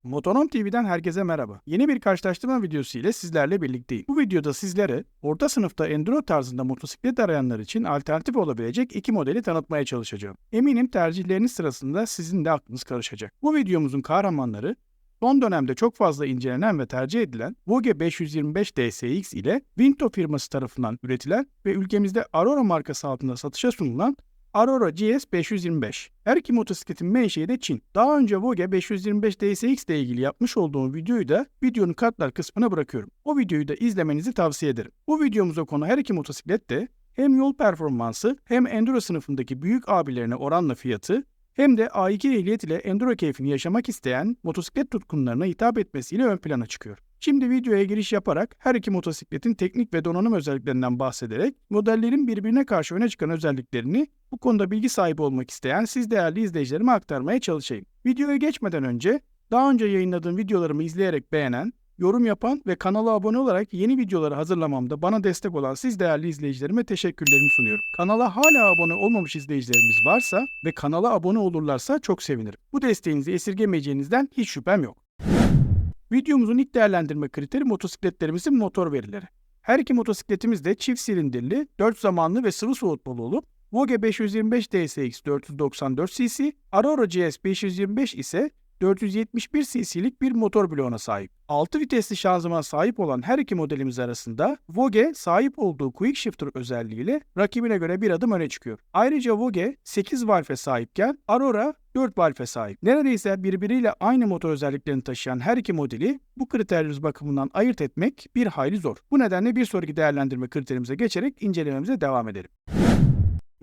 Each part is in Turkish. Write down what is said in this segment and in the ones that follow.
Motonom TV'den herkese merhaba. Yeni bir karşılaştırma videosu ile sizlerle birlikteyim. Bu videoda sizlere orta sınıfta enduro tarzında motosiklet arayanlar için alternatif olabilecek iki modeli tanıtmaya çalışacağım. Eminim tercihleriniz sırasında sizin de aklınız karışacak. Bu videomuzun kahramanları son dönemde çok fazla incelenen ve tercih edilen Voge 525 DSX ile Vinto firması tarafından üretilen ve ülkemizde Aurora markası altında satışa sunulan Aurora GS 525. Her iki motosikletin menşei de Çin. Daha önce Voge 525 DSX ile ilgili yapmış olduğum videoyu da videonun kartlar kısmına bırakıyorum. O videoyu da izlemenizi tavsiye ederim. Bu videomuza konu her iki motosiklet de hem yol performansı hem enduro sınıfındaki büyük abilerine oranla fiyatı hem de A2 ehliyet ile enduro keyfini yaşamak isteyen motosiklet tutkunlarına hitap etmesiyle ön plana çıkıyor. Şimdi videoya giriş yaparak her iki motosikletin teknik ve donanım özelliklerinden bahsederek modellerin birbirine karşı öne çıkan özelliklerini bu konuda bilgi sahibi olmak isteyen siz değerli izleyicilerime aktarmaya çalışayım. Videoya geçmeden önce daha önce yayınladığım videolarımı izleyerek beğenen, yorum yapan ve kanala abone olarak yeni videoları hazırlamamda bana destek olan siz değerli izleyicilerime teşekkürlerimi sunuyorum. Kanala hala abone olmamış izleyicilerimiz varsa ve kanala abone olurlarsa çok sevinirim. Bu desteğinizi esirgemeyeceğinizden hiç şüphem yok. Videomuzun ilk değerlendirme kriteri motosikletlerimizin motor verileri. Her iki motosikletimiz de çift silindirli, 4 zamanlı ve sıvı soğutmalı olup Voge 525 DSX 494 cc, Aurora GS 525 ise 471 cc'lik bir motor bloğuna sahip. 6 vitesli şanzımana sahip olan her iki modelimiz arasında Voge sahip olduğu Quick Shifter özelliğiyle rakibine göre bir adım öne çıkıyor. Ayrıca Voge 8 valve sahipken Aurora 4 valve sahip. Neredeyse birbiriyle aynı motor özelliklerini taşıyan her iki modeli bu kriterlerimiz bakımından ayırt etmek bir hayli zor. Bu nedenle bir sonraki değerlendirme kriterimize geçerek incelememize devam edelim.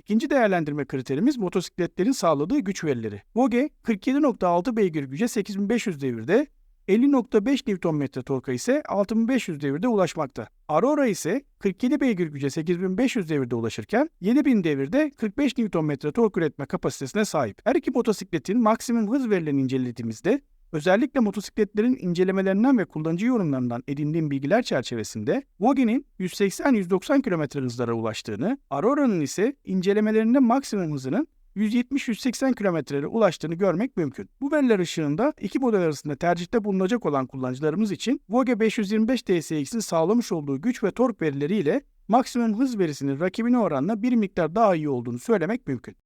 İkinci değerlendirme kriterimiz motosikletlerin sağladığı güç verileri. Voge 47.6 beygir güce 8500 devirde, 50.5 Nm torka ise 6500 devirde ulaşmakta. Aurora ise 47 beygir güce 8500 devirde ulaşırken 7000 devirde 45 Nm tork üretme kapasitesine sahip. Her iki motosikletin maksimum hız verilerini incelediğimizde özellikle motosikletlerin incelemelerinden ve kullanıcı yorumlarından edindiğim bilgiler çerçevesinde Voge'nin 180-190 km hızlara ulaştığını, Aurora'nın ise incelemelerinde maksimum hızının 170-180 kilometrelere ulaştığını görmek mümkün. Bu veriler ışığında iki model arasında tercihte bulunacak olan kullanıcılarımız için Voge 525 DSX'in sağlamış olduğu güç ve tork verileriyle maksimum hız verisinin rakibine oranla bir miktar daha iyi olduğunu söylemek mümkün.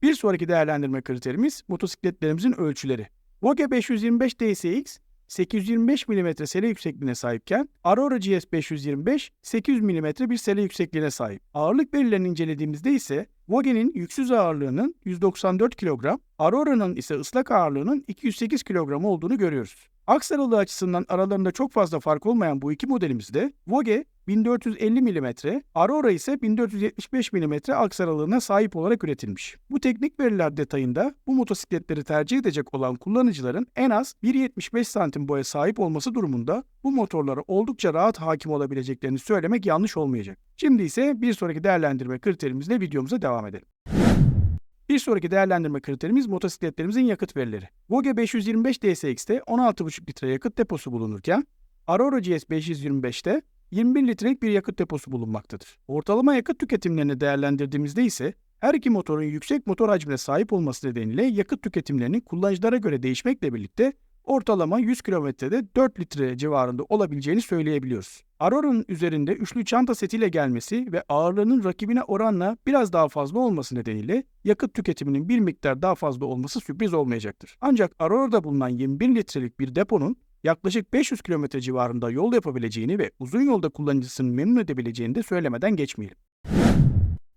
Bir sonraki değerlendirme kriterimiz motosikletlerimizin ölçüleri. Voge 525 DSX 825 mm sele yüksekliğine sahipken Aurora GS 525 800 mm bir sele yüksekliğine sahip. Ağırlık verilerini incelediğimizde ise Voge'nin yüksüz ağırlığının 194 kilogram, Aurora'nın ise ıslak ağırlığının 208 kilogram olduğunu görüyoruz. Aks aralığı açısından aralarında çok fazla fark olmayan bu iki modelimizde Voge 1450 mm, Aurora ise 1475 mm aks aralığına sahip olarak üretilmiş. Bu teknik veriler detayında bu motosikletleri tercih edecek olan kullanıcıların en az 1.75 santim boya sahip olması durumunda bu motorlara oldukça rahat hakim olabileceklerini söylemek yanlış olmayacak. Şimdi ise bir sonraki değerlendirme kriterimizle videomuza devam edelim. Bir sonraki değerlendirme kriterimiz motosikletlerimizin yakıt verileri. Voge 525 DSX'te 16,5 litre yakıt deposu bulunurken Aurora GS 525'te 21 litrelik bir yakıt deposu bulunmaktadır. Ortalama yakıt tüketimlerini değerlendirdiğimizde ise her iki motorun yüksek motor hacmine sahip olması nedeniyle yakıt tüketimlerinin kullanıcılara göre değişmekle birlikte ortalama 100 kilometrede 4 litre civarında olabileceğini söyleyebiliyoruz. Aurora'nın üzerinde üçlü çanta setiyle gelmesi ve ağırlığının rakibine oranla biraz daha fazla olması nedeniyle yakıt tüketiminin bir miktar daha fazla olması sürpriz olmayacaktır. Ancak Aurora'da bulunan 21 litrelik bir deponun yaklaşık 500 kilometre civarında yol yapabileceğini ve uzun yolda kullanıcısını memnun edebileceğini de söylemeden geçmeyelim.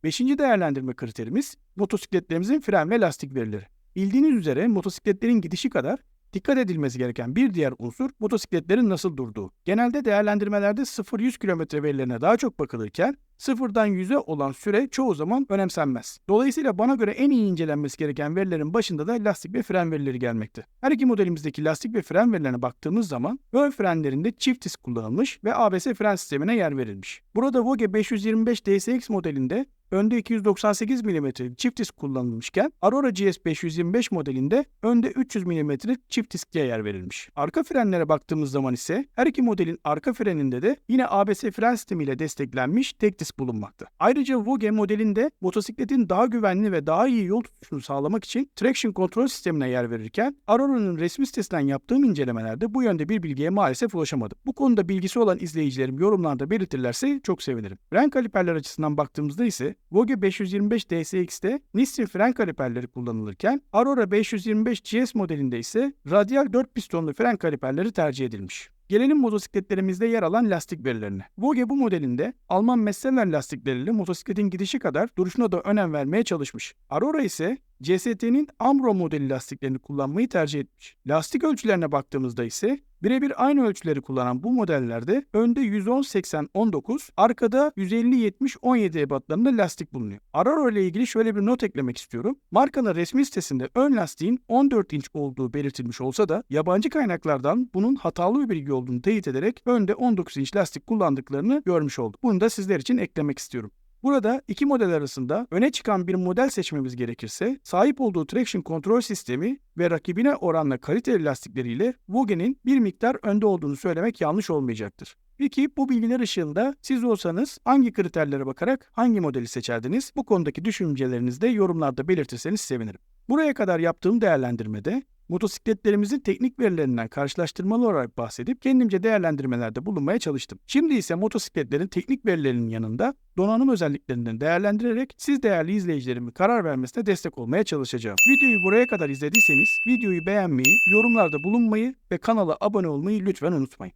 Beşinci değerlendirme kriterimiz motosikletlerimizin fren ve lastik verileri. Bildiğiniz üzere motosikletlerin gidişi kadar dikkat edilmesi gereken bir diğer unsur motosikletlerin nasıl durduğu. Genelde değerlendirmelerde 0-100 km verilerine daha çok bakılırken 0'dan 100'e olan süre çoğu zaman önemsenmez. Dolayısıyla bana göre en iyi incelenmesi gereken verilerin başında da lastik ve fren verileri gelmekte. Her iki modelimizdeki lastik ve fren verilerine baktığımız zaman ön frenlerinde çift disk kullanılmış ve ABS fren sistemine yer verilmiş. Burada Voge 525 DSX modelinde önde 298 mm'lik çift disk kullanılmışken Aurora GS 525 modelinde önde 300 mm'lik çift diskliğe yer verilmiş. Arka frenlere baktığımız zaman ise her iki modelin arka freninde de yine ABS fren sistemiyle desteklenmiş tek disk bulunmakta. Ayrıca Vogue modelinde motosikletin daha güvenli ve daha iyi yol tutuşunu sağlamak için traction kontrol sistemine yer verirken Aurora'nın resmi sitesinden yaptığım incelemelerde bu yönde bir bilgiye maalesef ulaşamadım. Bu konuda bilgisi olan izleyicilerim yorumlarda belirtirlerse çok sevinirim. Fren kaliperler açısından baktığımızda ise Vogue 525 DSX'te Nissin fren kaliperleri kullanılırken Aurora 525 GS modelinde ise radyal 4 pistonlu fren kaliperleri tercih edilmiş. Gelelim motosikletlerimizde yer alan lastik verilerine. Vogue bu modelinde Alman Messeler lastikleriyle motosikletin gidişi kadar duruşuna da önem vermeye çalışmış. Aurora ise CST'nin Ambro modeli lastiklerini kullanmayı tercih etmiş. Lastik ölçülerine baktığımızda ise birebir aynı ölçüleri kullanan bu modellerde önde 110-80-19, arkada 150-70-17 ebatlarında lastik bulunuyor. Aurora ile ilgili şöyle bir not eklemek istiyorum. Markanın resmi sitesinde ön lastiğin 14 inç olduğu belirtilmiş olsa da yabancı kaynaklardan bunun hatalı bir bilgi olduğunu teyit ederek önde 19 inç lastik kullandıklarını görmüş olduk. Bunu da sizler için eklemek istiyorum. Burada iki model arasında öne çıkan bir model seçmemiz gerekirse sahip olduğu traction kontrol sistemi ve rakibine oranla kaliteli lastikleriyle Vogue'nin bir miktar önde olduğunu söylemek yanlış olmayacaktır. Peki bu bilgiler ışığında siz olsanız hangi kriterlere bakarak hangi modeli seçerdiniz? Bu konudaki düşüncelerinizi de yorumlarda belirtirseniz sevinirim. Buraya kadar yaptığım değerlendirmede motosikletlerimizin teknik verilerinden karşılaştırmalı olarak bahsedip kendimce değerlendirmelerde bulunmaya çalıştım. Şimdi ise motosikletlerin teknik verilerinin yanında donanım özelliklerinden değerlendirerek siz değerli izleyicilerimin karar vermesine destek olmaya çalışacağım. Videoyu buraya kadar izlediyseniz videoyu beğenmeyi, yorumlarda bulunmayı ve kanala abone olmayı lütfen unutmayın.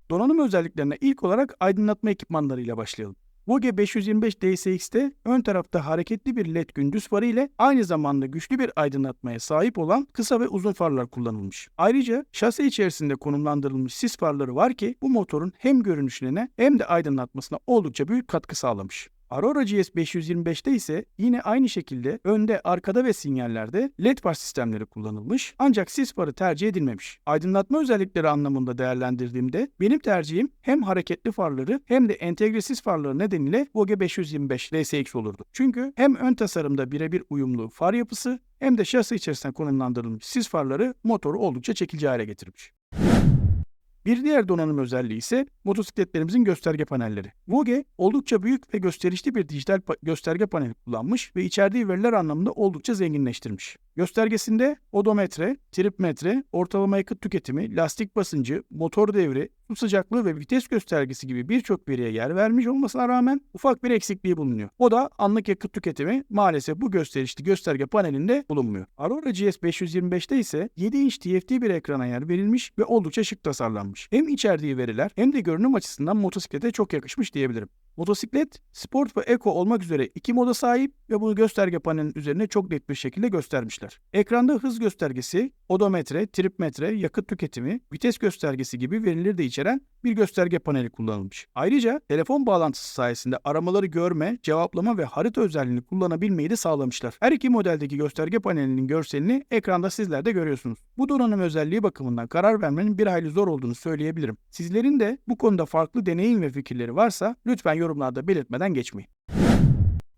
Donanım özelliklerine ilk olarak aydınlatma ekipmanlarıyla başlayalım. Vogue 525 DSX'te ön tarafta hareketli bir LED gündüz farı ile aynı zamanda güçlü bir aydınlatmaya sahip olan kısa ve uzun farlar kullanılmış. Ayrıca şase içerisinde konumlandırılmış sis farları var ki bu motorun hem görünüşüne hem de aydınlatmasına oldukça büyük katkı sağlamış. Aurora GS 525'te ise yine aynı şekilde önde, arkada ve sinyallerde LED far sistemleri kullanılmış ancak sis farı tercih edilmemiş. Aydınlatma özellikleri anlamında değerlendirdiğimde benim tercihim hem hareketli farları hem de entegre sis farları nedeniyle Vogue 525 DSX olurdu. Çünkü hem ön tasarımda birebir uyumlu far yapısı hem de şase içerisinde konumlandırılmış sis farları motoru oldukça çekici hale getirmiş. Bir diğer donanım özelliği ise motosikletlerimizin gösterge panelleri. Vogue oldukça büyük ve gösterişli bir dijital gösterge paneli kullanmış ve içerdiği veriler anlamında oldukça zenginleştirmiş. Göstergesinde odometre, trip metre, ortalama yakıt tüketimi, lastik basıncı, motor devri, su sıcaklığı ve vites göstergesi gibi birçok veriye yer vermiş olmasına rağmen ufak bir eksikliği bulunuyor. O da anlık yakıt tüketimi maalesef bu gösterişli gösterge panelinde bulunmuyor. Aurora GS 525'te ise 7 inç TFT bir ekrana yer verilmiş ve oldukça şık tasarlanmış. Hem içerdiği veriler hem de görünüm açısından motosiklete çok yakışmış diyebilirim. Motosiklet, sport ve eco olmak üzere iki moda sahip ve bunu gösterge panelinin üzerine çok net bir şekilde göstermişler. Ekranda hız göstergesi, odometre, trip metre, yakıt tüketimi, vites göstergesi gibi verileri de içeren bir gösterge paneli kullanılmış. Ayrıca telefon bağlantısı sayesinde aramaları görme, cevaplama ve harita özelliğini kullanabilmeyi de sağlamışlar. Her iki modeldeki gösterge panelinin görselini ekranda sizler de görüyorsunuz. Bu donanım özelliği bakımından karar vermenin bir hayli zor olduğunu söyleyebilirim. Sizlerin de bu konuda farklı deneyim ve fikirleri varsa lütfen yorumlarda belirtmeden geçmeyin.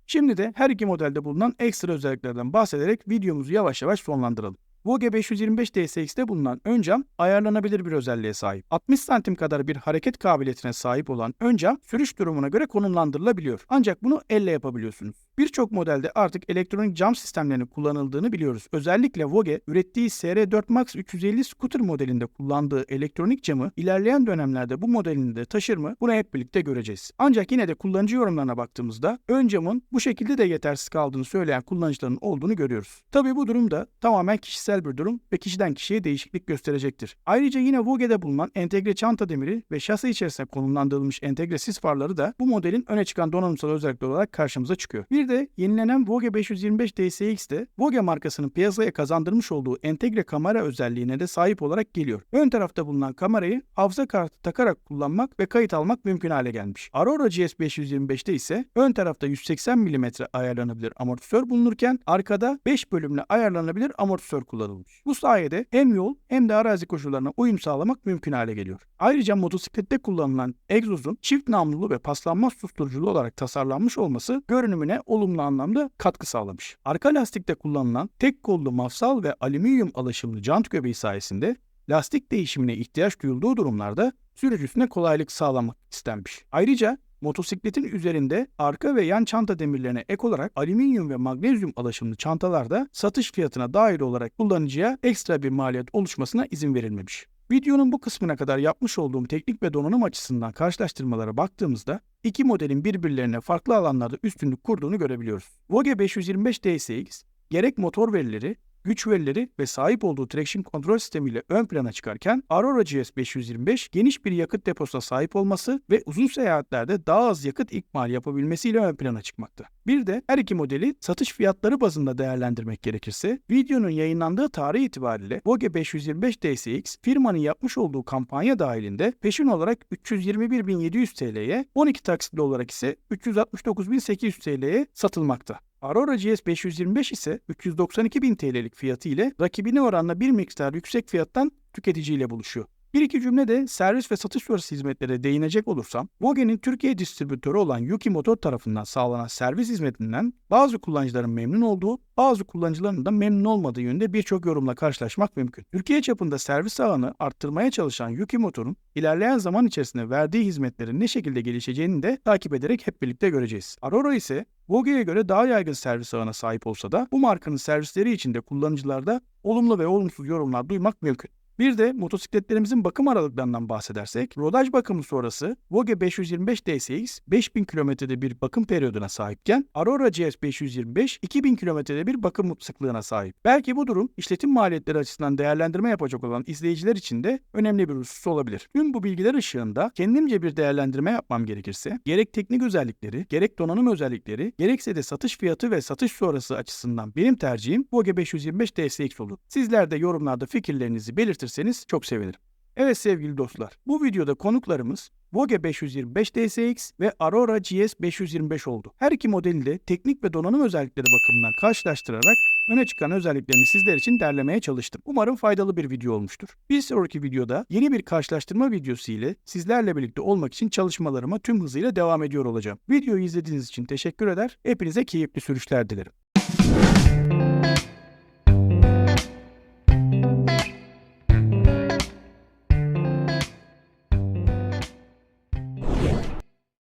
Şimdi de her iki modelde bulunan ekstra özelliklerden bahsederek videomuzu yavaş yavaş sonlandıralım. Vogue 525 DSX'te bulunan ön cam ayarlanabilir bir özelliğe sahip. 60 santim kadar bir hareket kabiliyetine sahip olan ön cam sürüş durumuna göre konumlandırılabiliyor. Ancak bunu elle yapabiliyorsunuz. Birçok modelde artık elektronik cam sistemlerinin kullanıldığını biliyoruz. Özellikle Vogue ürettiği SR4 Max 350 scooter modelinde kullandığı elektronik camı ilerleyen dönemlerde bu modelini de taşır mı? Bunu hep birlikte göreceğiz. Ancak yine de kullanıcı yorumlarına baktığımızda ön camın bu şekilde de yetersiz kaldığını söyleyen kullanıcıların olduğunu görüyoruz. Tabii bu durum da tamamen kişisel bir durum ve kişiden kişiye değişiklik gösterecektir. Ayrıca yine Vogue'de bulunan entegre çanta demiri ve şase içerisinde konumlandırılmış entegre sis farları da bu modelin öne çıkan donanımsal özellikleri olarak karşımıza çıkıyor. Bir Bir de yenilenen Vogue 525 DSX de Vogue markasının piyasaya kazandırmış olduğu entegre kamera özelliğine de sahip olarak geliyor. Ön tarafta bulunan kamerayı hafıza kartı takarak kullanmak ve kayıt almak mümkün hale gelmiş. Aurora GS 525'te ise ön tarafta 180 mm ayarlanabilir amortisör bulunurken arkada 5 bölümlü ayarlanabilir amortisör kullanılmış. Bu sayede hem yol hem de arazi koşullarına uyum sağlamak mümkün hale geliyor. Ayrıca motosiklette kullanılan egzozun çift namlulu ve paslanmaz susturuculu olarak tasarlanmış olması görünümüne olumlu anlamda katkı sağlamış. Arka lastikte kullanılan tek kollu mafsal ve alüminyum alaşımlı jant göbeği sayesinde lastik değişimine ihtiyaç duyulduğu durumlarda sürücüsüne kolaylık sağlamak istenmiş. Ayrıca motosikletin üzerinde arka ve yan çanta demirlerine ek olarak alüminyum ve magnezyum alaşımlı çantalarda satış fiyatına dahil olarak kullanıcıya ekstra bir maliyet oluşmasına izin verilmemiş. Videonun bu kısmına kadar yapmış olduğum teknik ve donanım açısından karşılaştırmalara baktığımızda iki modelin birbirlerine farklı alanlarda üstünlük kurduğunu görebiliyoruz. Vogue 525 DSX gerek motor verileri, güç verileri ve sahip olduğu traction kontrol sistemiyle ön plana çıkarken Aurora GS 525 geniş bir yakıt deposuna sahip olması ve uzun seyahatlerde daha az yakıt ikmal yapabilmesiyle ön plana çıkmakta. Bir de her iki modeli satış fiyatları bazında değerlendirmek gerekirse videonun yayınlandığı tarih itibariyle Vogue 525 DSX firmanın yapmış olduğu kampanya dahilinde peşin olarak 321.700 TL'ye, 12 taksitli olarak ise 369.800 TL'ye satılmakta. Aurora GS 525 ise 392.000 TL'lik fiyatı ile rakibine oranla bir miktar yüksek fiyattan tüketiciyle buluşuyor. Bir iki cümle de servis ve satış sonrası hizmetlere değinecek olursam, Vogue'nin Türkiye distribütörü olan Yuki Motor tarafından sağlanan servis hizmetinden bazı kullanıcıların memnun olduğu, bazı kullanıcıların da memnun olmadığı yönünde birçok yorumla karşılaşmak mümkün. Türkiye çapında servis ağını arttırmaya çalışan Yuki Motor'un ilerleyen zaman içerisinde verdiği hizmetlerin ne şekilde gelişeceğini de takip ederek hep birlikte göreceğiz. Aurora ise Vogue'ye göre daha yaygın servis ağına sahip olsa da bu markanın servisleri içinde kullanıcılarda olumlu ve olumsuz yorumlar duymak mümkün. Bir de motosikletlerimizin bakım aralıklarından bahsedersek, rodaj bakımı sonrası Vogue 525 DSX 5000 kilometrede bir bakım periyoduna sahipken Aurora GS 525 2000 kilometrede bir bakım sıklığına sahip. Belki bu durum işletim maliyetleri açısından değerlendirme yapacak olan izleyiciler için de önemli bir husus olabilir. Tüm bu bilgiler ışığında kendimce bir değerlendirme yapmam gerekirse, gerek teknik özellikleri, gerek donanım özellikleri, gerekse de satış fiyatı ve satış sonrası açısından benim tercihim Vogue 525 DSX olur. Sizler de yorumlarda fikirlerinizi belirtirseniz çok sevinirim. Evet sevgili dostlar, bu videoda konuklarımız Vogue 525 DSX ve Aurora GS 525 oldu. Her iki modeli de teknik ve donanım özellikleri bakımından karşılaştırarak öne çıkan özelliklerini sizler için derlemeye çalıştım. Umarım faydalı bir video olmuştur. Bir sonraki videoda yeni bir karşılaştırma videosu ile sizlerle birlikte olmak için çalışmalarıma tüm hızıyla devam ediyor olacağım. Videoyu izlediğiniz için teşekkür eder, hepinize keyifli sürüşler dilerim.